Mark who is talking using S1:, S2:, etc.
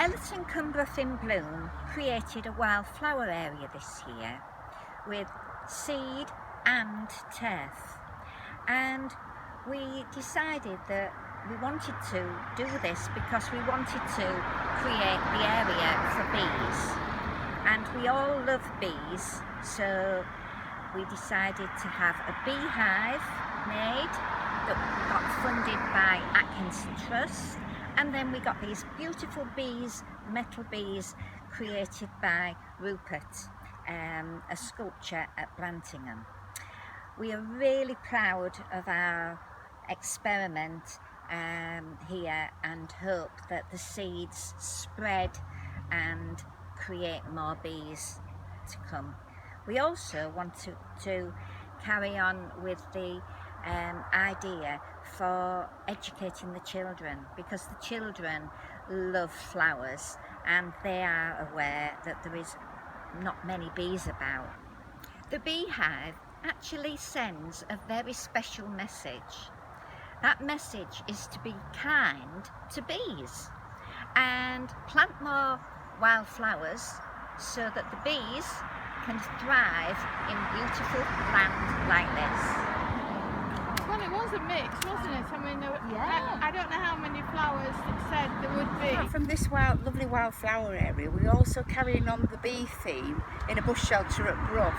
S1: Elloughton Brough In Bloom created a wildflower area this year with seed and turf, and we decided that we wanted to do this because we wanted to create the area for bees, and we all love bees, so we decided to have a bee hive made that got funded by Atkinson Trust, and then we got these beautiful bees, metal bees, created by Rupert, a sculpture at Blantingham. We are really proud of our experiment here and hope that the seeds spread and create more bees to come. We also want to carry on with the idea for educating the children, because the children love flowers and they are aware that there is not many bees about. The Bee Hive actually sends a very special message. That message is to be kind to bees and plant more wildflowers so that the bees can thrive in beautiful land like this.
S2: Well, it was a mix, wasn't it? I mean,
S1: Yeah.
S2: I don't know how many flowers it said there would be.
S3: From this lovely wildflower area, we're also carrying on the bee theme in a bush shelter at Brough.